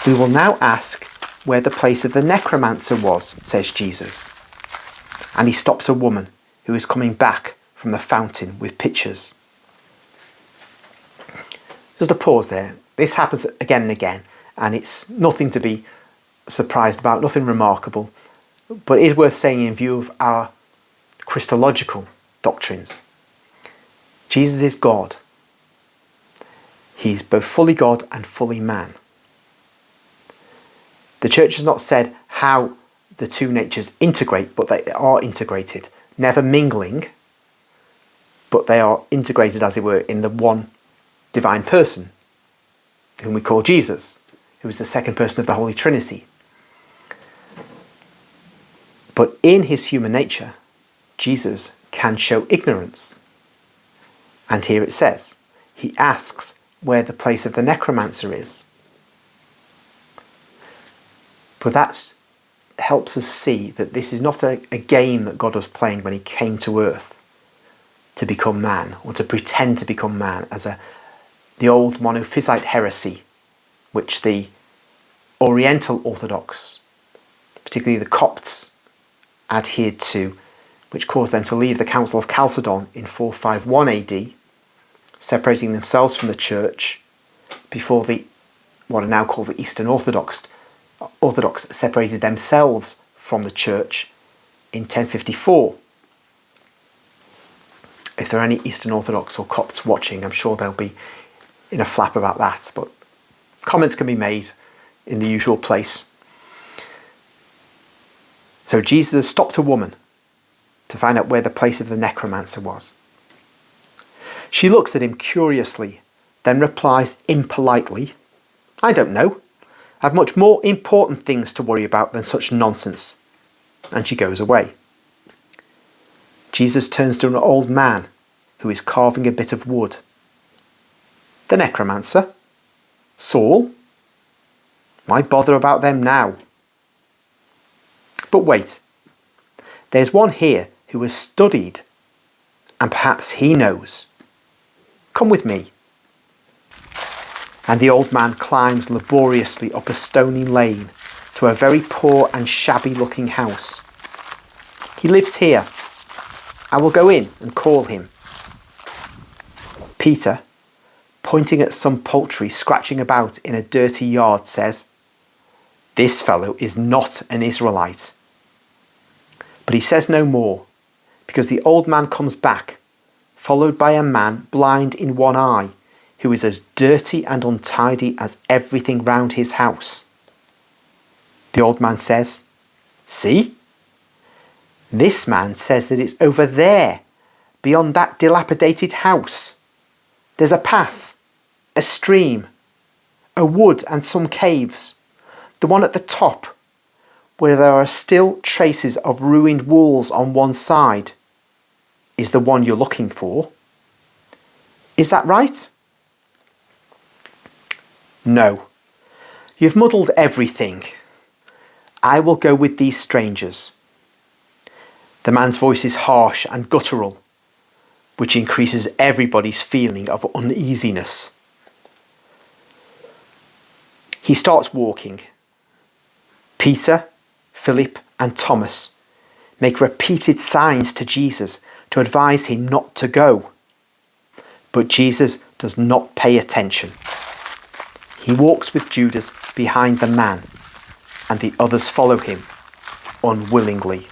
We will now ask where the place of the necromancer was, says Jesus. And he stops a woman who is coming back from the fountain with pitchers. Just a pause there. This happens again and again, and it's nothing to be surprised about, nothing remarkable, but it is worth saying in view of our Christological doctrines. Jesus is God. He's both fully God and fully man. The church has not said how the two natures integrate, but they are integrated. Never mingling, but they are integrated, as it were, in the one divine person, whom we call Jesus, who is the second person of the Holy Trinity. But in his human nature, Jesus can show ignorance. And here it says, he asks where the place of the necromancer is. But that helps us see that this is not a game that God was playing when he came to earth to become man, or to pretend to become man, as the old monophysite heresy, which the Oriental Orthodox, particularly the Copts, adhered to, which caused them to leave the Council of Chalcedon in 451 AD, separating themselves from the church before what are now called the Eastern Orthodox separated themselves from the church in 1054. If there are any Eastern Orthodox or Copts watching, I'm sure they'll be in a flap about that, but comments can be made in the usual place. So Jesus stopped a woman to find out where the place of the necromancer was. She looks at him curiously, then replies impolitely, "I don't know. I have much more important things to worry about than such nonsense." And she goes away. Jesus turns to an old man who is carving a bit of wood. "The necromancer? Saul? Why bother about them now? But wait, there's one here who has studied, and perhaps he knows. Come with me." And the old man climbs laboriously up a stony lane to a very poor and shabby-looking house. "He lives here. I will go in and call him." Peter, pointing at some poultry scratching about in a dirty yard, says, "This fellow is not an Israelite." But he says no more, because the old man comes back, followed by a man blind in one eye, who is as dirty and untidy as everything round his house. The old man says, "See? This man says that it's over there, beyond that dilapidated house. There's a path, a stream, a wood and some caves. The one at the top, where there are still traces of ruined walls on one side, is the one you're looking for. Is that right?" "No, you've muddled everything. I will go with these strangers." The man's voice is harsh and guttural, which increases everybody's feeling of uneasiness. He starts walking. Peter, Philip, and Thomas make repeated signs to Jesus to advise him not to go. But Jesus does not pay attention. He walks with Judas behind the man, and the others follow him unwillingly.